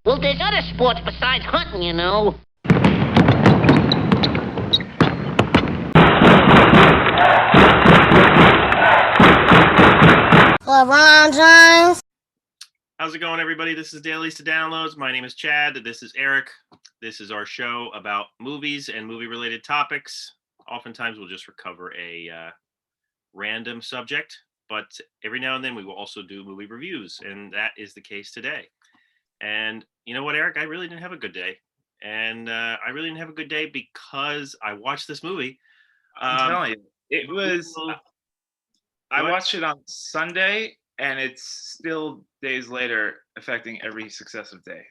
Well, there's other sports besides hunting, you know. LeBron James. How's it going, everybody? This is Dailies to Downloads. My name is Chad. This is Eric. This is our show about movies and movie-related topics. Oftentimes, we'll just cover a random subject, but every now and then we will also do movie reviews, and that is the case today. And you know what, Eric? I really didn't have a good day. And I really didn't have a good day because I watched this movie. I'm telling you, it was... I watched it on Sunday, and it's still days later affecting every successive day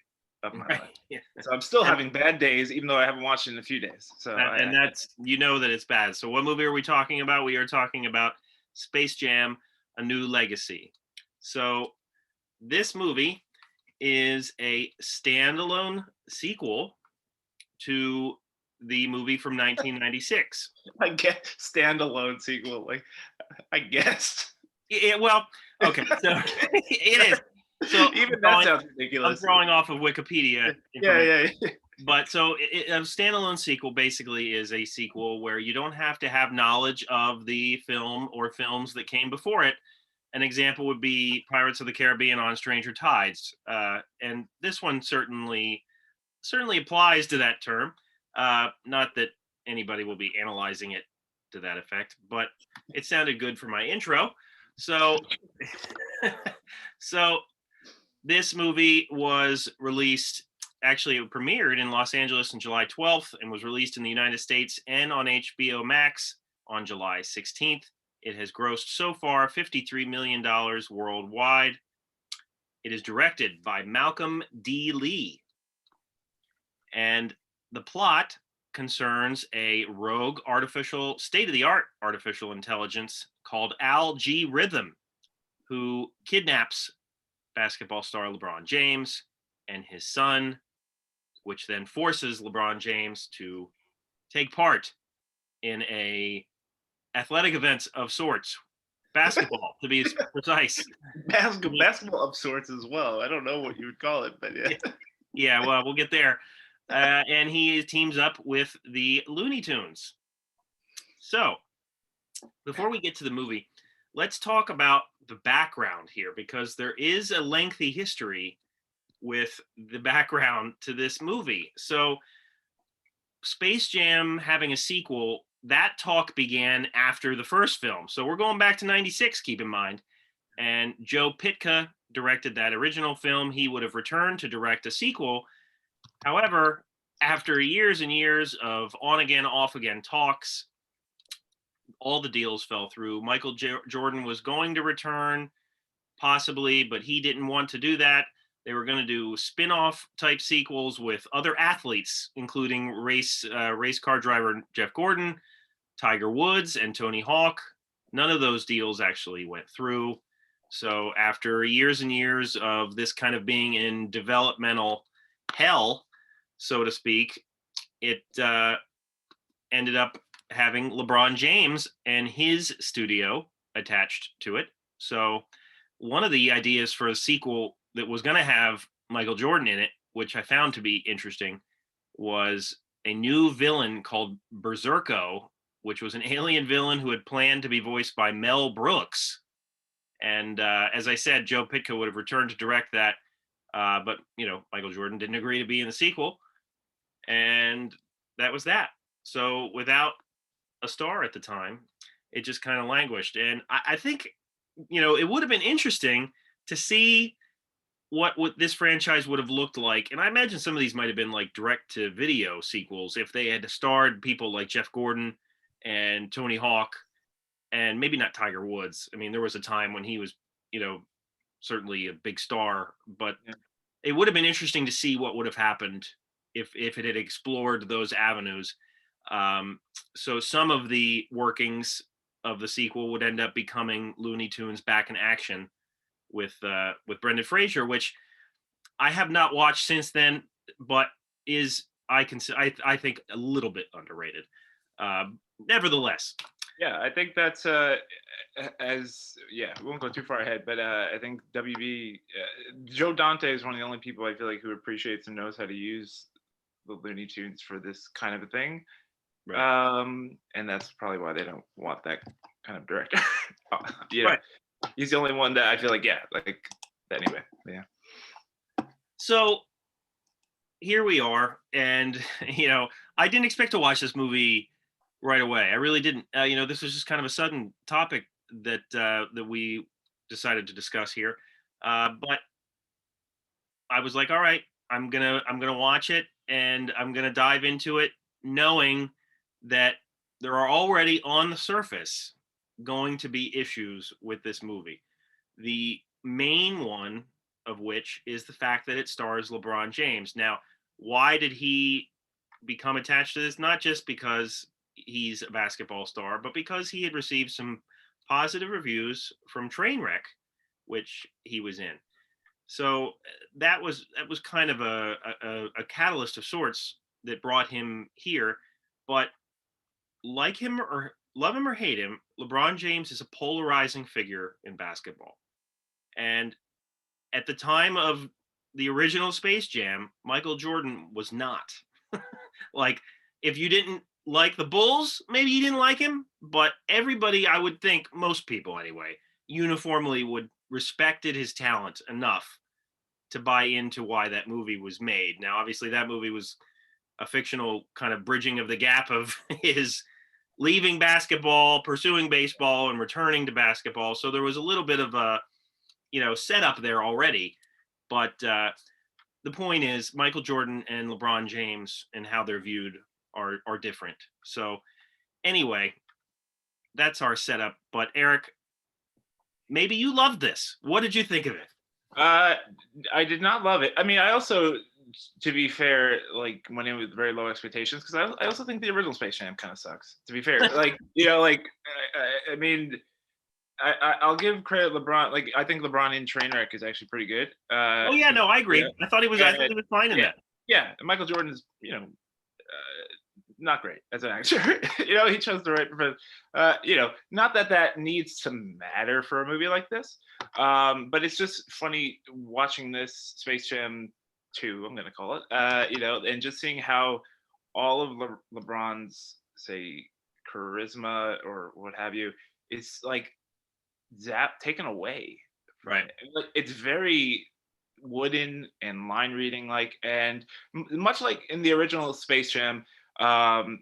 of my life. Yeah. So I'm still having bad days, even though I haven't watched it in a few days. So that's, you know, that it's bad. So what movie are we talking about? We are talking about Space Jam: A New Legacy. So this movie is a standalone sequel to the movie from 1996. I guess standalone sequel, like I guessed. Yeah, well, okay, so it is. So even that sounds ridiculous. I'm drawing off of Wikipedia. Yeah. But so a standalone sequel basically is a sequel where you don't have to have knowledge of the film or films that came before it. An example would be Pirates of the Caribbean on Stranger Tides, and this one certainly applies to that term. Not that anybody will be analyzing it to that effect, but it sounded good for my intro. So, so this movie was released. Actually, it premiered in Los Angeles on July 12th and was released in the United States and on HBO Max on July 16th. It has grossed so far $53 million worldwide. It is directed by Malcolm D. Lee. And the plot concerns a rogue state-of-the-art artificial intelligence called Al-G-Rhythm, who kidnaps basketball star LeBron James and his son, which then forces LeBron James to take part in a athletic event of sorts. Basketball, to be precise. Basketball of sorts as well. I don't know what you would call it, but yeah. Yeah, well, we'll get there. And he teams up with the Looney Tunes. So, before we get to the movie, let's talk about the background here, because there is a lengthy history with the background to this movie. So, Space Jam having a sequel, that talk began after the first film. So we're going back to 96, keep in mind. And Joe Pytka directed that original film. He would have returned to direct a sequel. However, after years and years of on-again, off-again talks, all the deals fell through. Michael Jordan was going to return, possibly, but he didn't want to do that. They were going to do spin-off type sequels with other athletes, including race car driver Jeff Gordon, Tiger Woods, and Tony Hawk. None of those deals actually went through. So after years and years of this kind of being in developmental hell, so to speak, it ended up having LeBron James and his studio attached to it. So one of the ideas for a sequel that was going to have Michael Jordan in it, which I found to be interesting, was a new villain called Berserko, which was an alien villain who had planned to be voiced by Mel Brooks. And as I said, Joe Pytka would have returned to direct that, but Michael Jordan didn't agree to be in the sequel, and that was that. So without a star at the time, it just kind of languished. And I think it would have been interesting to see what this franchise would have looked like. And I imagine some of these might have been like direct to video sequels if they had starred people like Jeff Gordon and Tony Hawk, and maybe not Tiger Woods. I mean, there was a time when he was, certainly a big star, but it would have been interesting to see what would have happened if it had explored those avenues. So some of the workings of the sequel would end up becoming Looney Tunes Back in Action with Brendan Fraser, which I have not watched since then, but is I think a little bit underrated. Nevertheless. Yeah, I think that's we won't go too far ahead, but I think WB Joe Dante is one of the only people I feel like who appreciates and knows how to use the Looney Tunes for this kind of a thing. Right. And that's probably why they don't want that kind of director. You know, Right. he's the only one that I feel like, anyway, yeah. So here we are, and I didn't expect to watch this movie right away. I really didn't. This was just kind of a sudden topic that we decided to discuss here. But I was like, all right, I'm gonna watch it, and I'm gonna dive into it, knowing that there are already on the surface going to be issues with this movie. The main one of which is the fact that it stars LeBron James. Now, why did he become attached to this? Not just because he's a basketball star, but because he had received some positive reviews from Trainwreck, which he was in. So that was kind of a catalyst of sorts that brought him here. But like him or love him or hate him, LeBron James is a polarizing figure in basketball. And at the time of the original Space Jam, Michael Jordan was not. Like, if you didn't like the Bulls, maybe you didn't like him, but everybody, I would think, most people anyway, uniformly would respected his talent enough to buy into why that movie was made. Now, obviously, that movie was a fictional kind of bridging of the gap of his leaving basketball, pursuing baseball, and returning to basketball. So there was a little bit of a setup there already. But the point is, Michael Jordan and LeBron James and how they're viewed are different. So anyway, that's our setup. But Eric, maybe you loved this. What did you think of it? I did not love it. I mean, I also, to be fair, like went in with very low expectations because I also think the original Space Jam kind of sucks. To be fair, I mean, I'll give credit LeBron. Like I think LeBron in Trainwreck is actually pretty good. Oh yeah, no, I agree. Yeah. I thought he was fine in yeah, that. yeah. Michael Jordan is not great as an actor. He chose the right profession. Not that needs to matter for a movie like this. But it's just funny watching this Space Jam 2, I'm gonna call it. And just seeing how all of LeBron's say charisma or what have you is like taken away. Right. It's very wooden and line reading like, and much like in the original Space Jam, the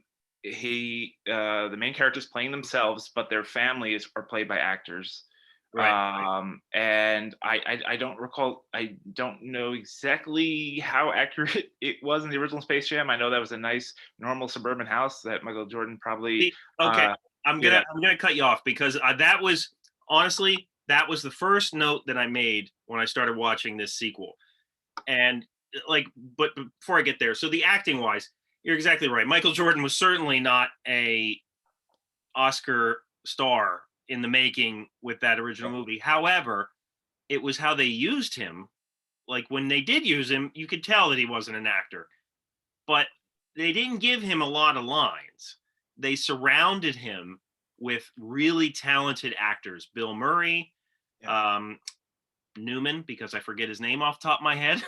main characters playing themselves, but their families are played by actors. Right. And I don't recall, I don't know exactly how accurate it was in the original Space Jam. I know that was a nice normal suburban house that Michael Jordan probably. Okay, I'm gonna cut you off because that was honestly the first note that I made when I started watching this sequel. And but before I get there, so the acting wise, you're exactly right. Michael Jordan was certainly not a Oscar star in the making with that original movie. However, it was how they used him. Like when they did use him, you could tell that he wasn't an actor. But they didn't give him a lot of lines. They surrounded him with really talented actors. Bill Murray, Newman, because I forget his name off the top of my head.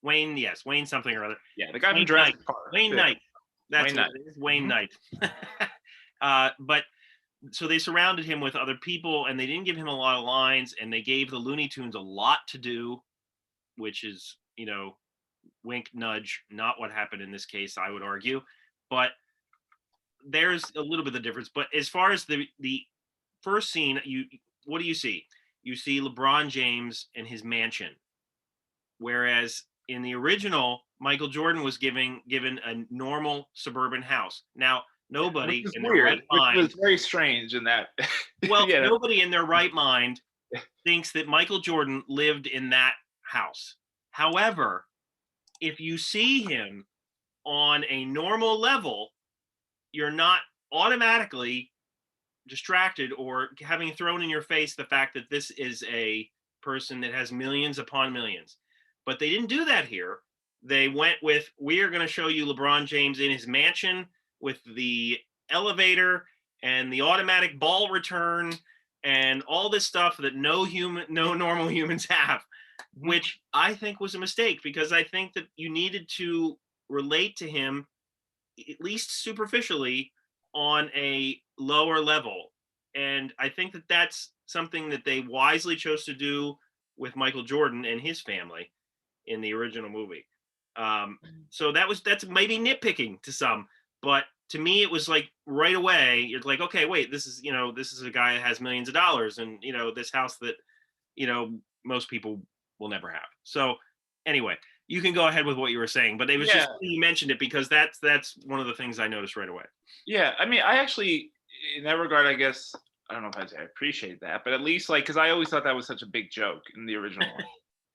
Wayne, yes, Wayne something or other. Yeah, the guy from Jurassic Park. Wayne Knight. That's Wayne what Knight. it is, Wayne Knight. But so they surrounded him with other people, and they didn't give him a lot of lines, and they gave the Looney Tunes a lot to do, which is, wink, nudge, not what happened in this case, I would argue. But there's a little bit of difference. But as far as the first scene, what do you see? You see LeBron James in his mansion, whereas in the original, Michael Jordan was given a normal suburban house. Now, nobody in their right mind. Which was very strange in that. Well, nobody in their right mind thinks that Michael Jordan lived in that house. However, if you see him on a normal level, you're not automatically distracted or having thrown in your face the fact that this is a person that has millions upon millions. But they didn't do that here. They went with, we are going to show you LeBron James in his mansion with the elevator and the automatic ball return and all this stuff that no normal humans have, which I think was a mistake, because I think that you needed to relate to him at least superficially on a lower level. And I think that that's something that they wisely chose to do with Michael Jordan and his family in the original movie. So that's maybe nitpicking to some, but to me it was like right away you're like, okay, wait, this is a guy that has millions of dollars, and this house that most people will never have. So anyway, you can go ahead with what you were saying, but it was just you mentioned it because that's one of the things I noticed right away. Yeah, I mean, I actually, in that regard, I guess I don't know if I'd say I appreciate that, but at least like, because I always thought that was such a big joke in the original one.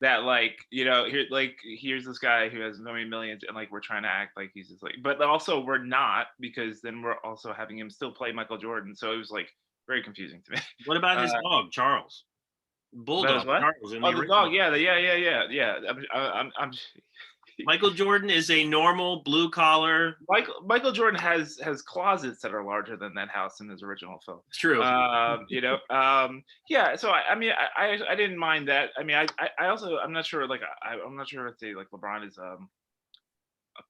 That like, here's this guy who has millions, and like we're trying to act like he's just like, but also we're not, because then we're also having him still play Michael Jordan, so it was like very confusing to me. What about his dog, Charles? Bulldog Charles in the the dog, yeah. I'm Michael Jordan is a normal blue collar. Michael Jordan has closets that are larger than that house in his original film. It's true. Yeah. So I mean, I didn't mind that. I mean, I also, I'm not sure. Like, I'm not sure if they like LeBron is a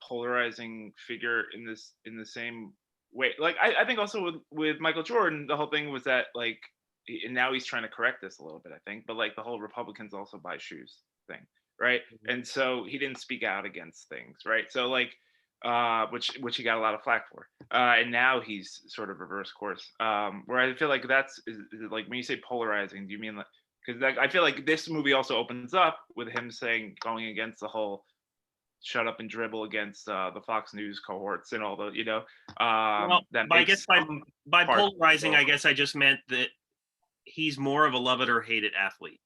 polarizing figure in the same way. Like, I think also with Michael Jordan, the whole thing was that like, and now he's trying to correct this a little bit, I think. But like the whole Republicans also buy shoes thing. Right. And so he didn't speak out against things. Right. So like, which he got a lot of flack for. And now he's sort of reverse course. Where I feel like is it like when you say polarizing, do you mean like, because I feel like this movie also opens up with him going against the whole shut up and dribble against the Fox News cohorts and all the, I guess by polarizing, I guess I just meant that he's more of a love it or hate it athlete.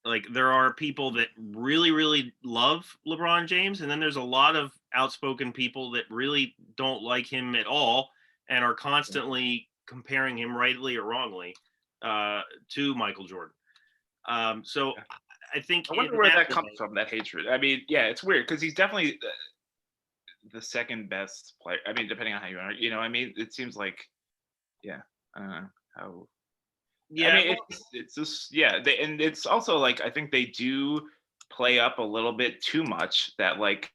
Like, there are people that really, really love LeBron James, and then there's a lot of outspoken people that really don't like him at all and are constantly comparing him, rightly or wrongly, to Michael Jordan. So I think I wonder where that comes from, that hatred. I mean, yeah, it's weird because he's definitely the second best player. I mean, depending on how I mean, it seems like, yeah, I don't know how. Yeah, I mean, it's just and it's also like I think they do play up a little bit too much that like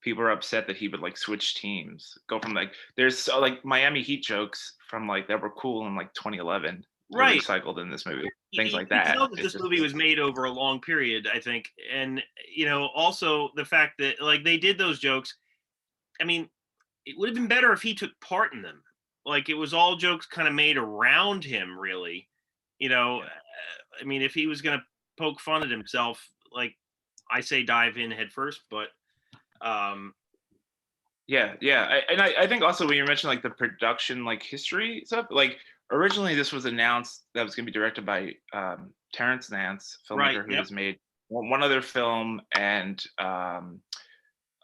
people are upset that he would like switch teams, go from like there's like Miami Heat jokes from like that were cool in like 2011, right, recycled in this movie, things like that. You know that this movie was made over a long period, I think, and also the fact that like they did those jokes. I mean, it would have been better if he took part in them. Like, it was all jokes kind of made around him, really. I mean, if he was going to poke fun at himself, like, I say dive in head first, but I think also when you mentioned like the production, like history stuff, like originally this was announced that was going to be directed by Terrence Nance, filmmaker who has made one other film and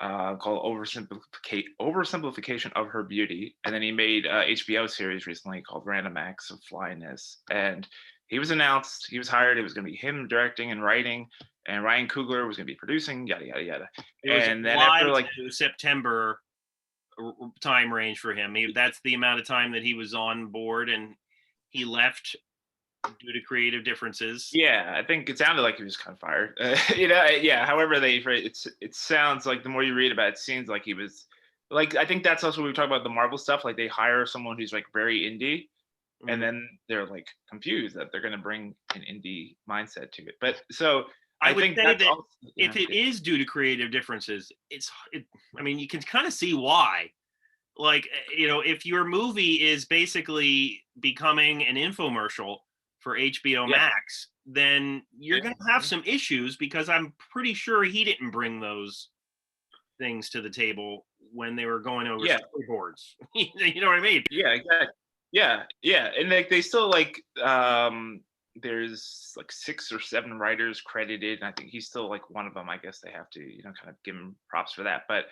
called Oversimplification of Her Beauty, and then he made a HBO series recently called Random Acts of Flyness, and he was announced, he was hired, it was going to be him directing and writing, and Ryan Coogler was going to be producing, yada yada yada. And then after like September time range for him, that's the amount of time that he was on board, and he left due to creative differences. Yeah, I think it sounded like he was kind of fired. However it sounds like the more you read about it, seems like he was like, I think that's also when we talk about the Marvel stuff, like they hire someone who's like very indie, and then they're like confused that they're going to bring an indie mindset to it. But so I would think say that also, if it is due to creative differences, I mean, you can kind of see why. Like, if your movie is basically becoming an infomercial for HBO Max, then you're going to have some issues, because I'm pretty sure he didn't bring those things to the table when they were going over storyboards. You know what I mean? Yeah, exactly. Yeah, and like they still like there's like 6 or 7 writers credited, and I think he's still like one of them. I guess they have to kind of give him props for that. But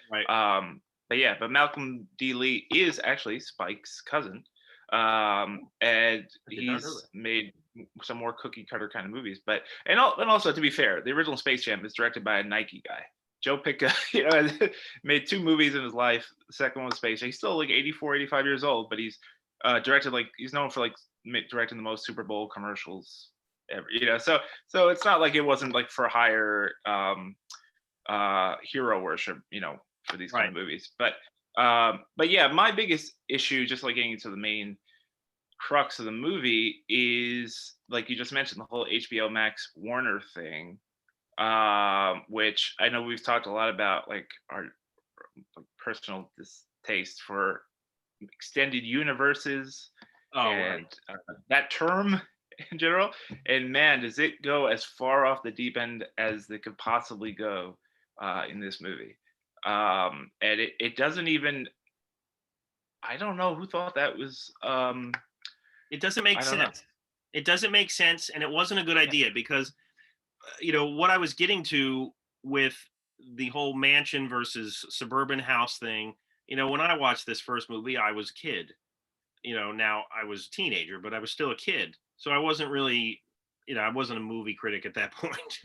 but Malcolm D. Lee is actually Spike's cousin, and he's made some more cookie cutter kind of movies. But and also, to be fair, the original Space Jam is directed by a Nike guy. Joe Pica, made 2 movies in his life. The second one was Space. He's still like 84, 85 years old, but he's directed he's known for directing the most Super Bowl commercials ever. So it's not like it wasn't like for hire hero worship, for these kind of movies. But yeah, my biggest issue, just like getting into the main crux of the movie, is like you just mentioned, the whole HBO Max Warner thing, which I know we've talked a lot about, like our personal distaste for extended universes and that term in general. And man, does it go as far off the deep end as they could possibly go in this movie. And it doesn't even, I don't know who thought that was. It doesn't make sense. It doesn't make sense, and it wasn't a good idea because, what I was getting to with the whole mansion versus suburban house thing. When I watched this first movie, I was a kid. Now I was a teenager, but I was still a kid, so I wasn't really, I wasn't a movie critic at that point.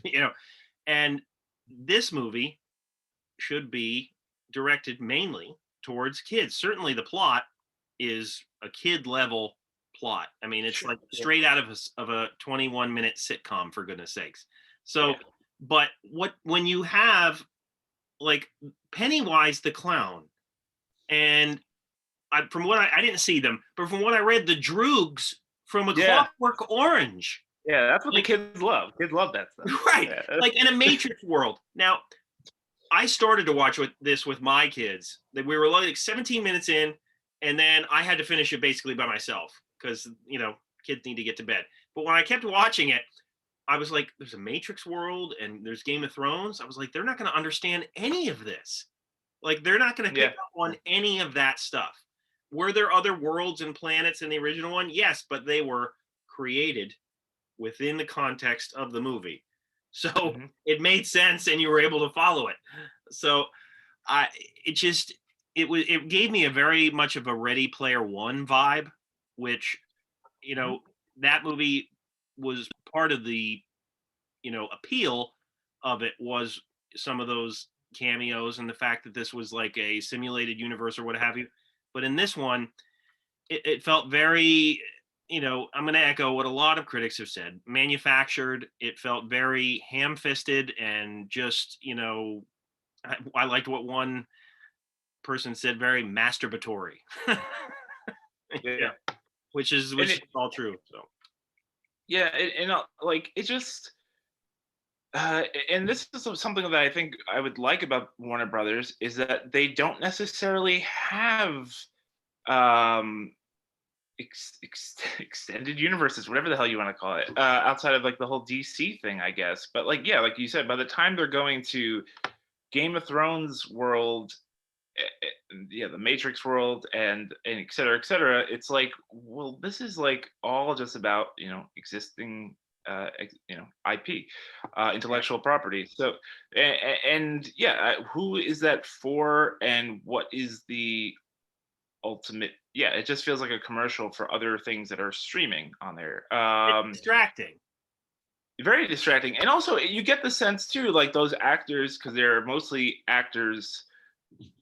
And this movie should be directed mainly towards kids. Certainly, the plot is a kid level plot. I mean, it's like straight out of a 21-minute sitcom, for goodness sakes. So, but when you have like Pennywise the clown, and from what I didn't see them, but from what I read, the Droogs from A Clockwork Orange. Yeah, that's what the kids love. Kids love that stuff. Right. Yeah. Like in a Matrix world. Now, I started to watch this with my kids. That we were like 17 minutes in, and then I had to finish it basically by myself because, kids need to get to bed. But when I kept watching it, I was like, there's a Matrix world and there's Game of Thrones. I was like, they're not going to understand any of this. Like, they're not going to pick up on any of that stuff. Were there other worlds and planets in the original one? Yes, but they were created within the context of the movie. So it made sense and you were able to follow it. So it gave me a very much of a Ready Player One vibe, which, that movie was part of the, appeal of it was some of those cameos and the fact that this was like a simulated universe or what have you. But in this one, it felt very, I'm going to echo what a lot of critics have said, manufactured. It felt very ham-fisted and just, I liked what one person said, very masturbatory. Which is all true. So. Yeah, like it just, and this is something that I think I would like about Warner Brothers is that they don't necessarily have extended universes, whatever the hell you want to call it, outside of like the whole DC thing, I guess. But like, yeah, like you said, by the time they're going to Game of Thrones world, the Matrix world, and et cetera, it's like, well, this is like all just about existing IP, intellectual property. So and who is that for, and what is the ultimate? Yeah, it just feels like a commercial for other things that are streaming on there. It's distracting. Very distracting. And also you get the sense too, like those actors, because they're mostly actors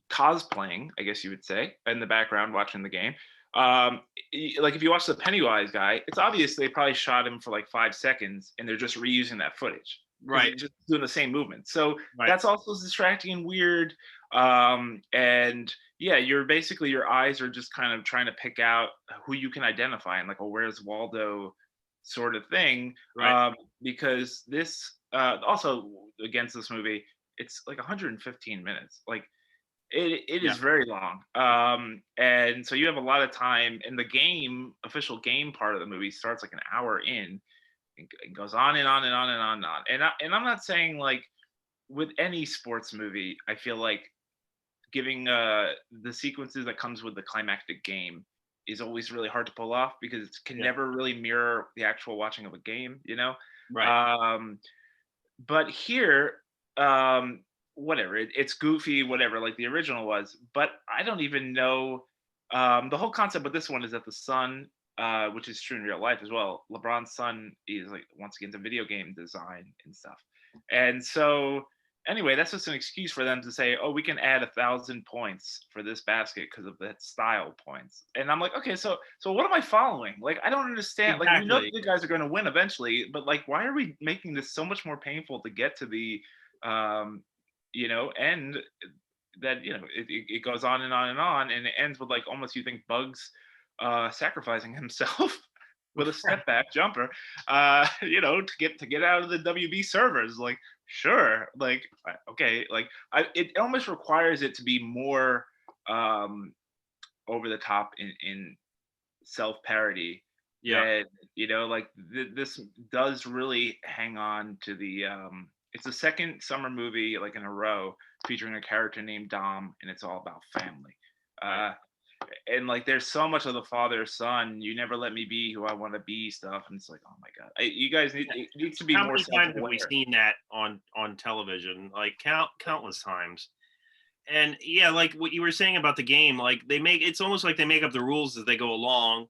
cosplaying, I guess you would say, in the background watching the game. Like if you watch the Pennywise guy, it's obvious they probably shot him for like 5 seconds and they're just reusing that footage. Right. Just doing the same movement. So that's also distracting and weird. And yeah, your eyes are just kind of trying to pick out who you can identify and like, oh, where's Waldo sort of thing. Right. Because this also against this movie, it's like 115 minutes. Like it is very long. And so you have a lot of time, and the official game part of the movie starts like an hour in. It goes on and on and on and on and on. And I'm not saying like with any sports movie, I feel like giving the sequences that comes with the climactic game is always really hard to pull off because it can never really mirror the actual watching of a game, Right. But here, whatever, it's goofy, whatever, like the original was. But I don't even know. The whole concept with this one is that the son, which is true in real life as well, LeBron's son is like wants to get into video game design and stuff. And so anyway, that's just an excuse for them to say, oh, we can add 1,000 points for this basket because of that style points. And I'm like, okay, so what am I following? Like, I don't understand. Like, we know Exactly. the guys are going to win eventually, but like, why are we making this so much more painful to get to the, end that, it goes on and on and on. And it ends with like almost you think Bugs sacrificing himself with a step back jumper, to get out of the WB servers. Like, sure, like, okay, like, it almost requires it to be more over the top in self parody. Yeah. That like this does really hang on to the. It's the second summer movie like in a row featuring a character named Dom, and it's all about family. Right. And like there's so much of the father son, you never let me be who I want to be stuff, and it's like, oh my god, you guys it needs to be How more many times have we self-aware. seen that on television? Like countless times. And yeah, like what you were saying about the game, like it's almost like they make up the rules as they go along.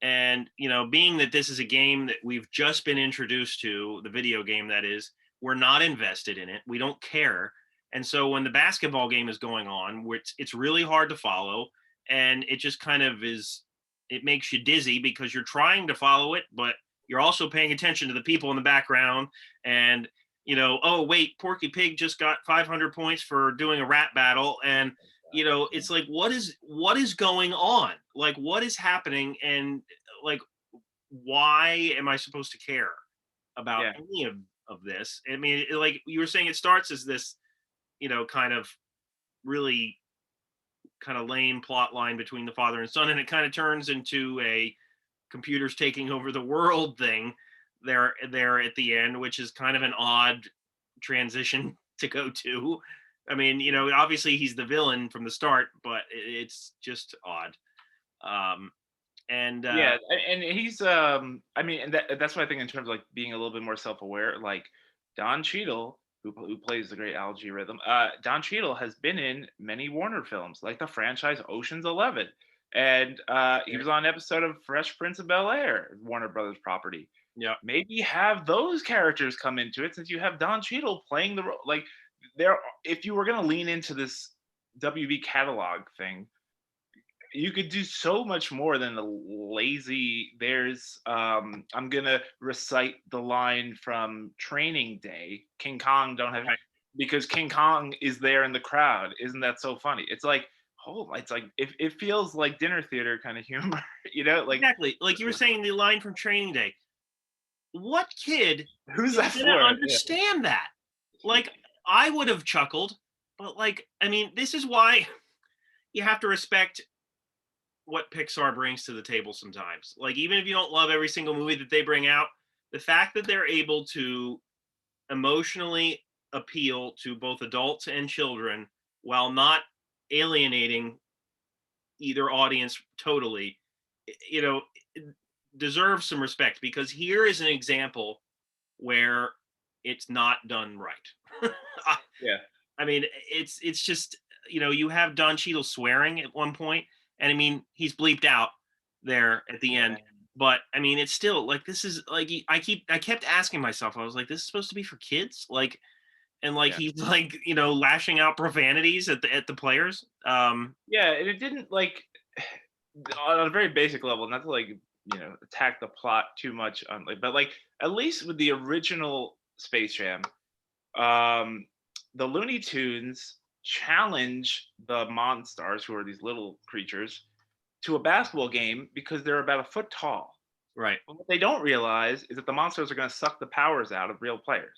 And being that this is a game that we've just been introduced to, the video game that is, we're not invested in it. We don't care. And so when the basketball game is going on, which it's really hard to follow, and it just kind of is, it makes you dizzy because you're trying to follow it, but you're also paying attention to the people in the background. And oh wait, Porky Pig just got 500 points for doing a rap battle, and it's like, what is going on? Like, what is happening? And like, why am I supposed to care about Yeah. any of this? I mean, like you were saying, it starts as this, kind of really kind of lame plot line between the father and son, and it kind of turns into a computers taking over the world thing there at the end, which is kind of an odd transition to go to. I mean, obviously he's the villain from the start, but it's just odd. And Yeah, and he's I mean, and that's what I think in terms of like being a little bit more self-aware. Like Don Cheadle, who plays the great Algae Rhythm, Don Cheadle has been in many Warner films, like the franchise Ocean's 11, and he was on an episode of Fresh Prince of Bel-Air, Warner Brothers property. yeah, Maybe have those characters come into it since you have Don Cheadle playing the role. Like there, if you were gonna lean into this WB catalog thing, you could do so much more than the lazy I'm gonna recite the line from Training Day, King Kong don't have, right. because King Kong is there in the crowd. Isn't that so funny? It's like, it's like it feels like dinner theater kind of humor. Like, Exactly. Like you were saying, the line from Training Day. What kid who's is that gonna for? Yeah. understand that? Like, I would have chuckled, but like, I mean, this is why you have to respect what Pixar brings to the table sometimes. Like, even if you don't love every single movie that they bring out, the fact that they're able to emotionally appeal to both adults and children while not alienating either audience totally, you know, deserves some respect, because here is an example where it's not done right. Yeah. I mean, it's just, you have Don Cheadle swearing at one point, and I mean, he's bleeped out there at the end. But I mean, it's still like, this is like, I kept asking myself, I was like, this is supposed to be for kids, like, and like Yeah. he's like, lashing out profanities at the players. Yeah, and it didn't like on a very basic level, not to like attack the plot too much on like, but like at least with the original Space Jam, the Looney Tunes challenge the Monstars, who are these little creatures, to a basketball game because they're about a foot tall. Right. But what they don't realize is that the monsters are going to suck the powers out of real players,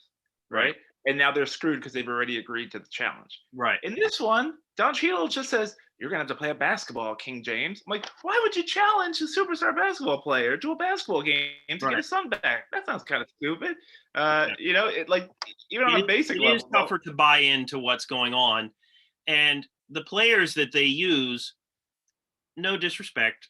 right? And now they're screwed because they've already agreed to the challenge. Right. In this one, Don Cheadle just says, "You're going to have to play a basketball, King James." I'm like, why would you challenge a superstar basketball player to a basketball game to get his son back? That sounds kind of stupid. It like even on a basic It level. is tougher to buy into what's going on, and the players that they use, no disrespect,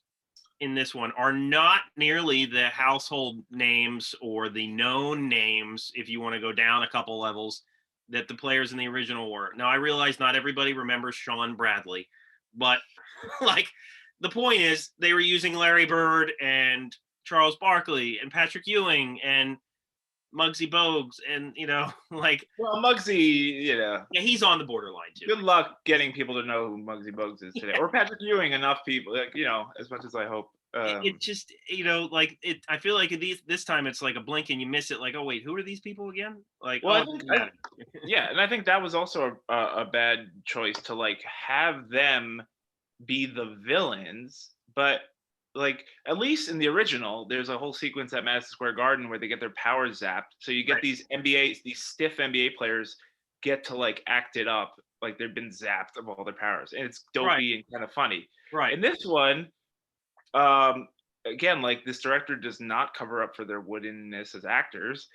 in this one are not nearly the household names or the known names, if you want to go down a couple levels, that the players in the original were. Now, I realize not everybody remembers Sean Bradley, but like, the point is, they were using Larry Bird and Charles Barkley and Patrick Ewing and Muggsy Bogues, and like, Well, Muggsy, yeah, he's on the borderline too. good luck getting people to know who Muggsy Bogues is today, Yeah. or Patrick Ewing. Enough people, like as much as I hope. It just, like it. I feel like this time it's like a blink and you miss it. Like, oh wait, who are these people again? Like, Well, oh, I it think, doesn't matter. yeah, and I think that was also a bad choice to like have them be the villains, but like at least in the original, there's a whole sequence at Madison Square Garden where they get their powers zapped. So you get Right. these stiff NBA players get to like act it up like they've been zapped of all their powers, and it's dopey Right. and kind of funny. Right. In this one, um, again, like this director does not cover up for their woodenness as actors,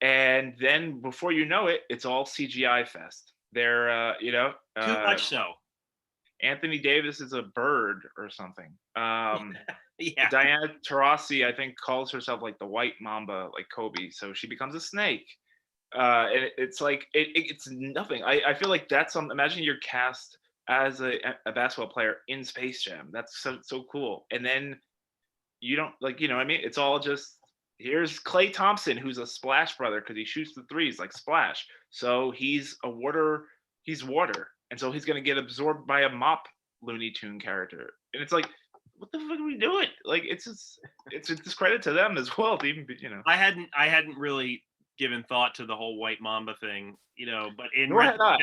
and then before you know it, it's all CGI fest. They're Too much so. Anthony Davis is a bird or something. Yeah. Diana Taurasi, I think, calls herself like the white mamba, like Kobe, so she becomes a snake. And it's like it's nothing. I feel like that's some. Imagine you're cast as a basketball player in Space Jam. That's so cool. And then you don't like, what I mean? It's all just here's Klay Thompson, who's a splash brother because he shoots the threes like Splash. So he's water, and so he's gonna get absorbed by a mop Looney Tune character. And it's like, what the fuck are we doing? Like, it's a discredit to them as well. To even be, I hadn't really given thought to the whole white mamba thing, but in Nor did I like,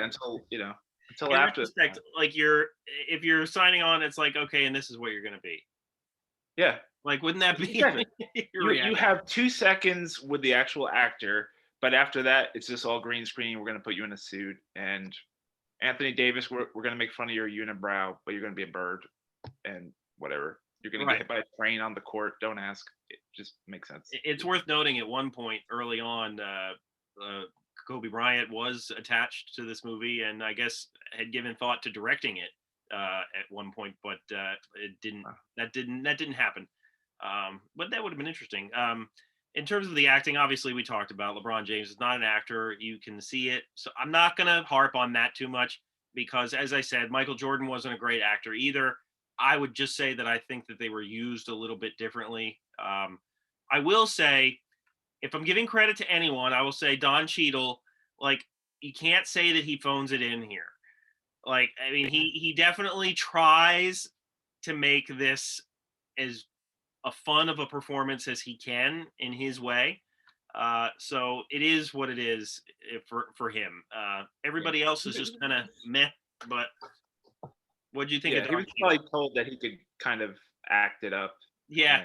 until in after. retrospect, like if you're signing on, it's like, okay, and this is what you're gonna be. Yeah. Like, wouldn't that be Exactly. your You have 2 seconds with the actual actor, but after that, it's just all green screen. We're gonna put you in a suit, and Anthony Davis, we're gonna make fun of your unibrow, but you're gonna be a bird, and whatever. You're gonna get hit by a train on the court. Don't ask. It just makes sense. It's worth noting at one point early on, Kobe Bryant was attached to this movie, and I guess had given thought to directing it at one point, but it didn't. That didn't happen. But that would have been interesting. In terms of the acting, obviously we talked about LeBron James is not an actor. You can see it. So I'm not going to harp on that too much because, as I said, Michael Jordan wasn't a great actor either. I would just say that I think that they were used a little bit differently. I will say, if I'm giving credit to anyone, I will say Don Cheadle. Like, you can't say that he phones it in here. Like, I mean, he definitely tries to make this as a fun of a performance as he can in his way. So it is what it is for him. Everybody else is just kind of meh. But what do you think of he was probably told that he could kind of act it up. Yeah.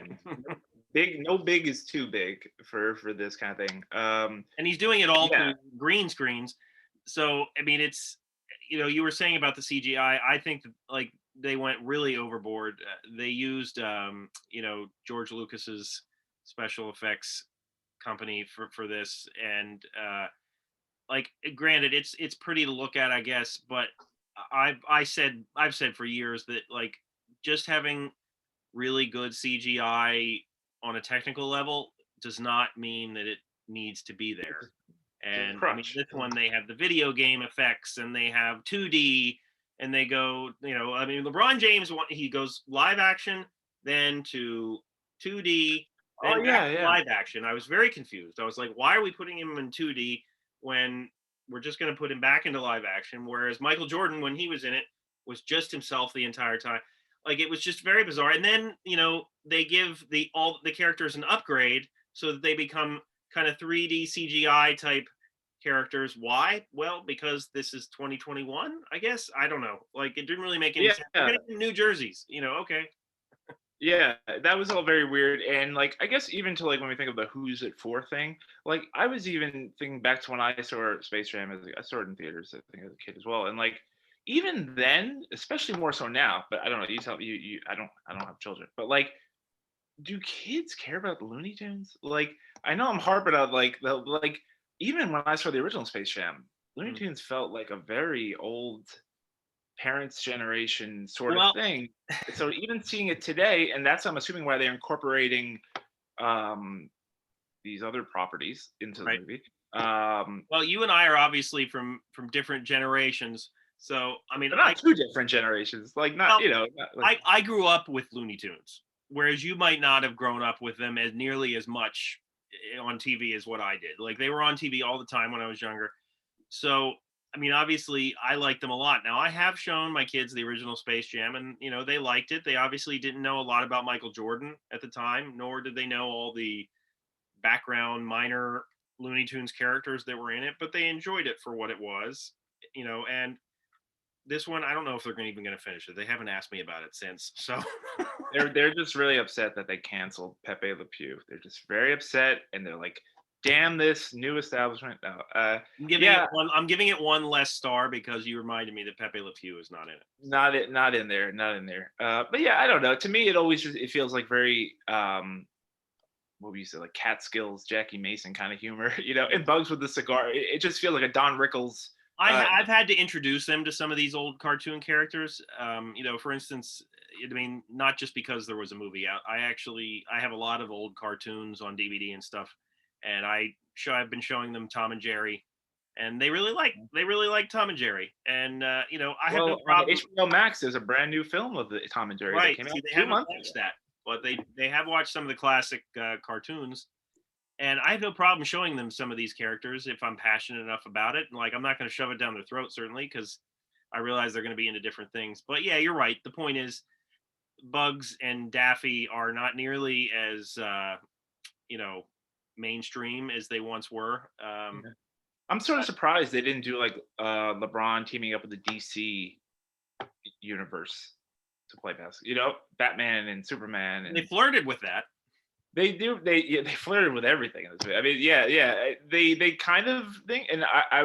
No big is too big for this kind of thing. And he's doing it all through green screens. So I mean, it's you were saying about the CGI. I think that, like, they went really overboard. They used George Lucas's special effects company for this, and like, granted, it's pretty to look at, I guess, but I've said for years that, like, just having really good CGI on a technical level does not mean that it needs to be there. And I mean, this one, they have the video game effects, and they have 2D, and they go, I mean, LeBron James, he goes live action, then to 2D, then back to live action. I was very confused. I was like, why are we putting him in 2D when we're just going to put him back into live action? Whereas Michael Jordan, when he was in it, was just himself the entire time. Like, it was just very bizarre. And then, they give all the characters an upgrade so that they become kind of 3D CGI type characters. Why? Well, because this is 2021, I guess. I don't know. Like, it didn't really make any sense. We're getting new jerseys, okay. Yeah, that was all very weird. And like, I guess even to like when we think of the who's it for thing, like I was even thinking back to when I saw Space Jam I saw it in theaters, I think, as a kid as well. And like, even then, especially more so now, but I don't know, you tell you I don't have children, but like, do kids care about the Looney Tunes? Like, I know I'm harping on like even when I saw the original Space Jam, Looney Tunes felt like a very old parents' generation sort of thing. So even seeing it today, and that's, I'm assuming, why they're incorporating these other properties into the movie. Well, you and I are obviously from different generations. So, I mean, not two different generations. Like, not, I grew up with Looney Tunes, whereas you might not have grown up with them as nearly as much on TV as what I did. Like they were on TV all the time when I was younger. So I mean, obviously, I liked them a lot. Now, I have shown my kids the original Space Jam, and they liked it. They obviously didn't know a lot about Michael Jordan at the time, nor did they know all the background minor Looney Tunes characters that were in it, but they enjoyed it for what it was, And this one, I don't know if they're even going to finish it. They haven't asked me about it since. So They're just really upset that they canceled Pepe Le Pew. They're just very upset, and they're like, "Damn this new establishment!" No, I'm giving it one less star because you reminded me that Pepe Le Pew is not in it. not in there, not in there. But yeah, I don't know. To me, it feels like very what would you say, like Catskills, Jackie Mason kind of humor, and Bugs with the cigar. It just feels like a Don Rickles. I've had to introduce them to some of these old cartoon characters. For instance, I mean, not just because there was a movie out. I have a lot of old cartoons on DVD and stuff, and I've been showing them Tom and Jerry, and they really like Tom and Jerry. And I have no problem. HBO Max, there's a brand new film of the Tom and Jerry right. that came See, out they 2 haven't months watched ago. that, but they have watched some of the classic cartoons. And I have no problem showing them some of these characters if I'm passionate enough about it. Like, I'm not going to shove it down their throat, certainly, because I realize they're going to be into different things. But yeah, you're right. The point is, Bugs and Daffy are not nearly as, mainstream as they once were. I'm sort of surprised they didn't do like LeBron teaming up with the DC universe to play basketball. Batman and Superman. And they flirted with that. They do. They flirted with everything in this movie. I mean, yeah. They kind of think, and I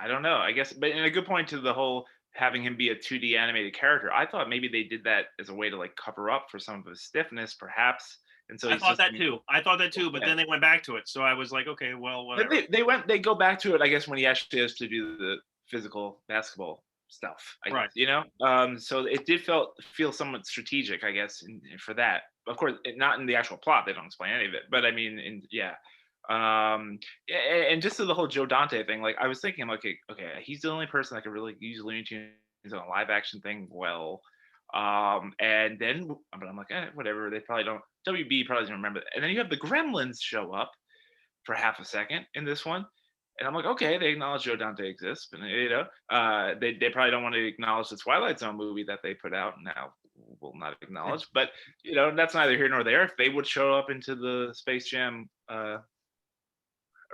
don't know. I guess, but in a good point to the whole having him be a 2D animated character. I thought maybe they did that as a way to like cover up for some of his stiffness, perhaps. And so I thought that too. But then they went back to it, so I was like, okay, well, whatever. But they go back to it, I guess, when he actually has to do the physical basketball stuff. I guess, so it did feel somewhat strategic, I guess, for that. Of course, not in the actual plot. They don't explain any of it, but I mean, and just to the whole Joe Dante thing, like I was thinking, okay, he's the only person that could really use Looney Tunes on a live action thing well. And then, but I'm like, whatever. They probably don't. WB probably doesn't remember. And then you have the Gremlins show up for half a second in this one. And I'm like, okay, they acknowledge Joe Dante exists, but they probably don't want to acknowledge the Twilight Zone movie that they put out now. Will not acknowledge, but that's neither here nor there. If they would show up into the Space Jam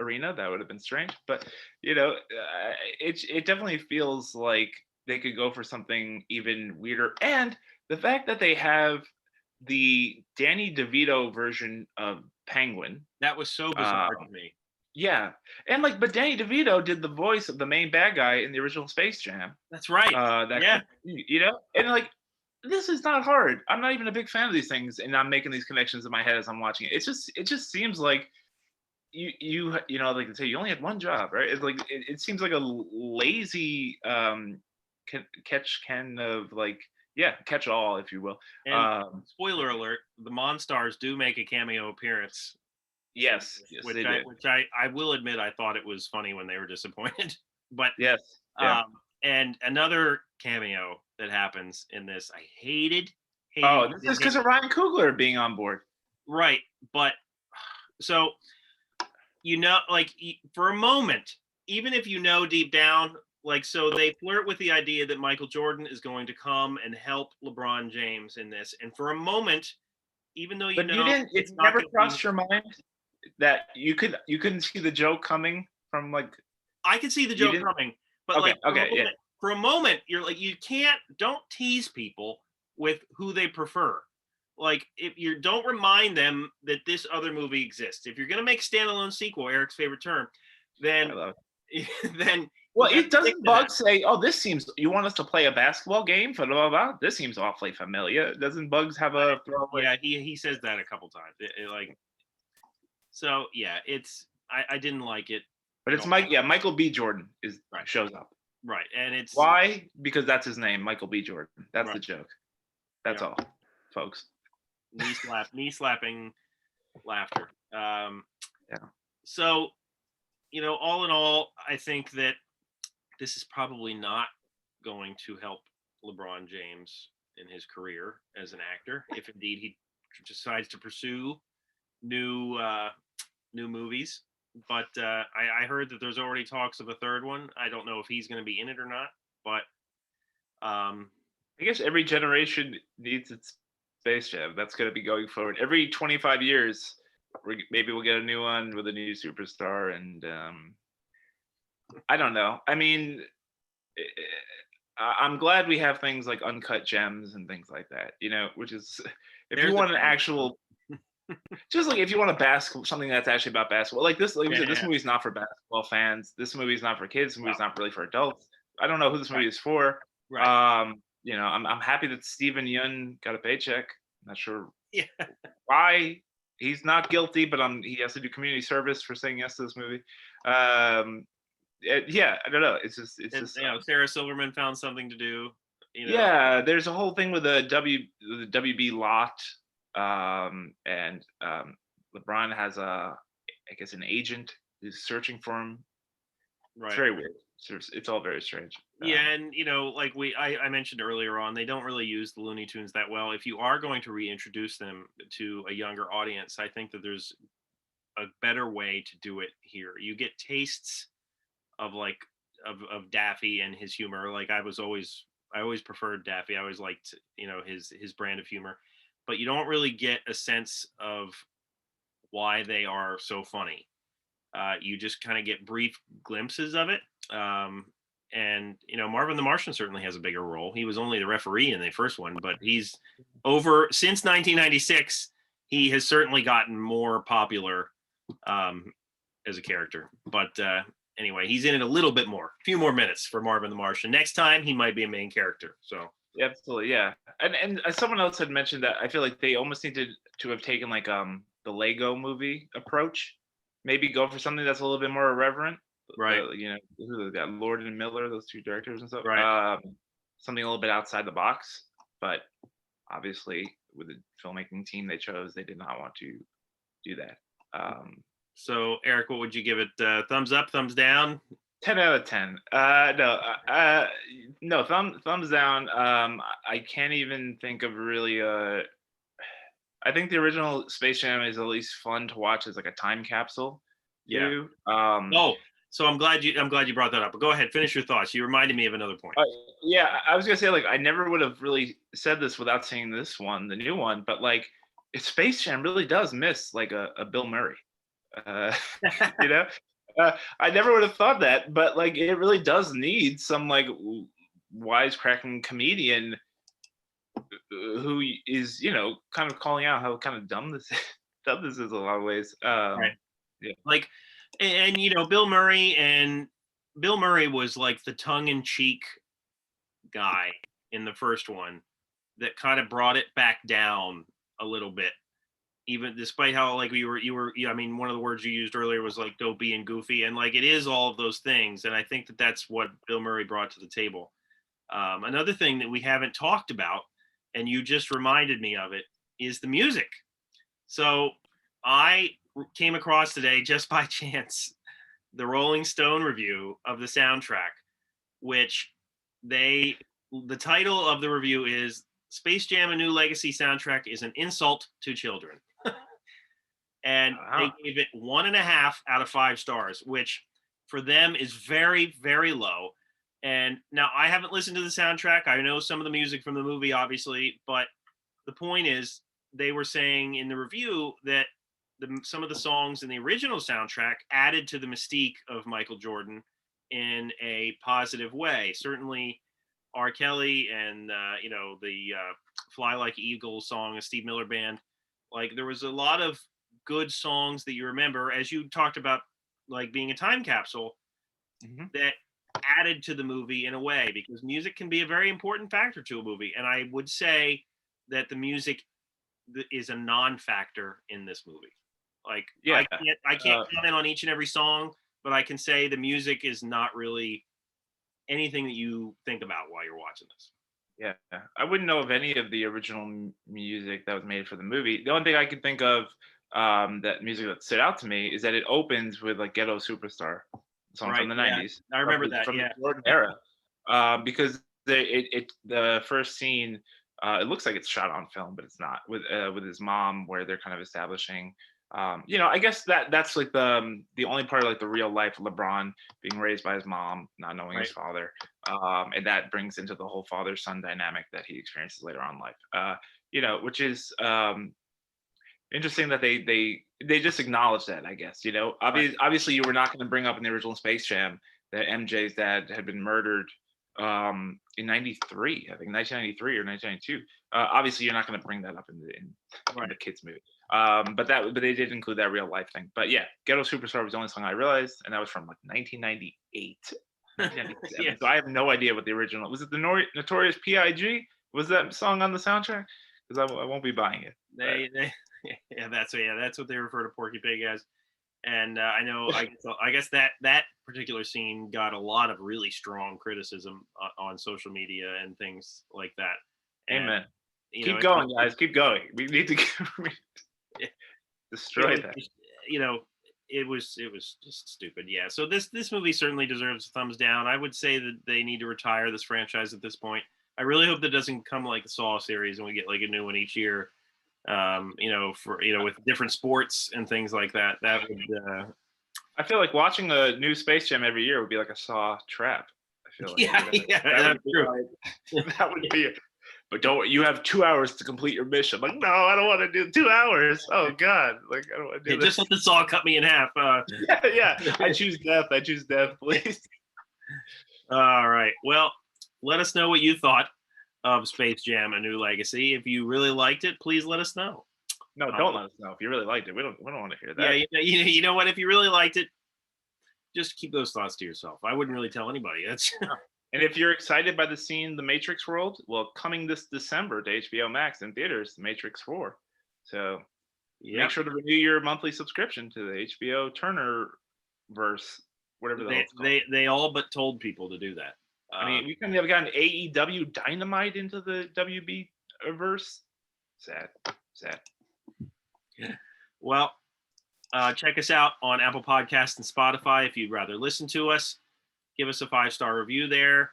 arena, that would have been strange. But it definitely feels like they could go for something even weirder. And the fact that they have the Danny DeVito version of Penguin, that was so bizarre to me. Yeah, and but Danny DeVito did the voice of the main bad guy in the original Space Jam. That's right. And this is not hard. I'm not even a big fan of these things, and I'm making these connections in my head as I'm watching it. It just seems like you like they say you only had one job, right? It's like it seems like a lazy catch all, if you will. And spoiler alert: the Monstars do make a cameo appearance. Yes, which I will admit I thought it was funny when they were disappointed. But yes, and another cameo that happens in this I hated. This is because of Ryan Coogler being on board, right? But so for a moment, even if deep down, so they flirt with the idea that Michael Jordan is going to come and help LeBron James in this, and for a moment, even though it never crossed your mind that you couldn't see the joke coming from I could see the joke coming, but for a moment you're like, don't tease people with who they prefer. Like, if you don't remind them that this other movie exists. If you're going to make standalone sequel, Eric's favorite term, then well, it doesn't Bugs say, "Oh, this seems you want us to play a basketball game for blah, blah, blah. This seems awfully familiar." Doesn't Bugs have a throwaway? Yeah, he says that a couple times. So yeah, I didn't like it. But it's Michael B. Jordan shows up. Right, and it's why? Because that's his name, Michael B. Jordan. That's the joke. That's all, folks. Knee slapping laughter. Yeah. So, all in all, I think that this is probably not going to help LeBron James in his career as an actor, if indeed he decides to pursue new new movies, but I heard that there's already talks of a third one. I don't know if he's going to be in it or not, but I guess every generation needs its Space Jam. That's going to be going forward. Every 25 years, maybe we'll get a new one with a new superstar. And I don't know. I mean, I'm glad we have things like Uncut Gems and things like that, which is, if there's you a want an thing. actual, just like if you want a basketball, something that's actually about basketball, like this, like we said, this Yeah. movie's not for basketball fans. This movie's not for kids. This movie's No. not really for adults. I don't know who this movie Right. is for. Right. I'm happy that Steven Yeun got a paycheck. I'm not sure Yeah. why. He's not guilty, but he has to do community service for saying yes to this movie. Yeah, I don't know. It's just Sarah Silverman found something to do. Yeah, there's a whole thing with the WB lot, and LeBron has I guess an agent who's searching for him. Right. It's very weird. It's all very strange. Yeah, and like I mentioned earlier on, they don't really use the Looney Tunes that well. If you are going to reintroduce them to a younger audience, I think that there's a better way to do it here. You get tastes of of Daffy and his humor. Like I always preferred Daffy. I always liked his brand of humor, but you don't really get a sense of why they are so funny. You just kind of get brief glimpses of it. And Marvin the Martian certainly has a bigger role. He was only the referee in the first one, but he's over since 1996. He has certainly gotten more popular as a character. But anyway, he's in it a little bit more, a few more minutes for Marvin the Martian. Next time, he might be a main character. So absolutely, yeah. And someone else had mentioned that I feel like they almost needed to have taken like the Lego movie approach. Maybe go for something that's a little bit more irreverent. right. Who got Lord and Miller, those two directors and stuff. Right. Something a little bit outside the box, but obviously with the filmmaking team they chose, they did not want to do that. So Eric, what would you give it? Thumbs up, thumbs down? 10 out of 10. No, thumbs down. I can't even think of really. I think the original Space Jam is at least fun to watch as like a time capsule. Yeah. Too. So I'm glad you brought that up. But go ahead, finish your thoughts. You reminded me of another point. Yeah, I was gonna say, like, I never would have really said this without seeing this one, the new one, but like, Space Jam really does miss like a Bill Murray. You know, I never would have thought that, but like, it really does need some like wisecracking comedian who is kind of calling out how kind of dumb this is in a lot of ways. Right. Yeah. Like, and Bill Murray was like the tongue-in-cheek guy in the first one that kind of brought it back down a little bit, even despite how like I mean, one of the words you used earlier was like dopey and goofy, and like it is all of those things, and I think that that's what Bill Murray brought to the table. Another thing that we haven't talked about, and you just reminded me of it, is the music. So I came across today just by chance the Rolling Stone review of the soundtrack, which the title of the review is Space Jam: A New Legacy soundtrack is an insult to children. And they gave it 1.5 out of 5 stars, which for them is very, very low. And now I haven't listened to the soundtrack. I know some of the music from the movie, obviously, but the point is they were saying in the review that some of the songs in the original soundtrack added to the mystique of Michael Jordan in a positive way. Certainly R. Kelly and, the Fly Like Eagle song of Steve Miller Band. Like there was a lot of good songs that you remember, as you talked about, like being a time capsule, that added to the movie in a way, because music can be a very important factor to a movie. And I would say that the music is a non-factor in this movie. Like, yeah, I can't comment on each and every song, but I can say the music is not really anything that you think about while you're watching this. Yeah, I wouldn't know of any of the original music that was made for the movie. The only thing I could think of that music that stood out to me is that it opens with like "Ghetto Superstar," song from the '90s. I remember that. From the Jordan era, because the first scene, it looks like it's shot on film, but it's not. With his mom, where they're kind of establishing I guess that's like the only part of like the real life LeBron being raised by his mom, not knowing his father, and that brings into the whole father-son dynamic that he experiences later on in life. Which is interesting that they just acknowledge that, I guess. Obviously you were not going to bring up in the original Space Jam that MJ's dad had been murdered in 93, I think 1993 or 1992. Obviously you're not going to bring that up in the kids movie. But they did include that real life thing. But yeah, Ghetto Superstar was the only song I realized, and that was from like 1998. 1997. Yes. So I have no idea what the original was. It the Notorious P.I.G. Was that song on the soundtrack? Because I won't be buying it. That's what they refer to Porky Pig as. And I guess that particular scene got a lot of really strong criticism on social media and things like that. Amen. Keep going, guys. Keep going. We need to destroy that. It was just stupid. Yeah. So this movie certainly deserves a thumbs down. I would say that they need to retire this franchise at this point. I really hope that doesn't come like the Saw series and we get like a new one each year. With different sports and things like that. That would. I feel like watching a new Space Jam every year would be like a Saw trap. I feel like that's true. That would be. But you have 2 hours to complete your mission. Like, no, I don't want to do 2 hours. Oh God, like I don't want to do this. Just let the Saw cut me in half. Yeah. I choose death. Please. All right. Well, let us know what you thought of Space Jam: A New Legacy. If you really liked it, please let us know. No, don't let us know if you really liked it. We don't want to hear that. Yeah, you know what? If you really liked it, just keep those thoughts to yourself. I wouldn't really tell anybody. That's. And if you're excited by the scene, The Matrix World, well, coming this December to HBO Max in theaters, The Matrix 4. So make sure to renew your monthly subscription to the HBO Turner verse, whatever the hell it's called. They all but told people to do that. I mean, we couldn't have gotten AEW Dynamite into the WB verse. Sad. Yeah. Well, check us out on Apple Podcasts and Spotify if you'd rather listen to us. Give us a 5-star review there.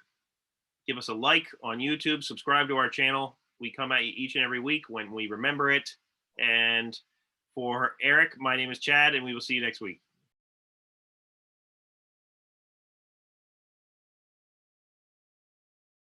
Give us a like on YouTube. Subscribe to our channel. We come at you each and every week when we remember it. And for Eric, my name is Chad, and we will see you next week.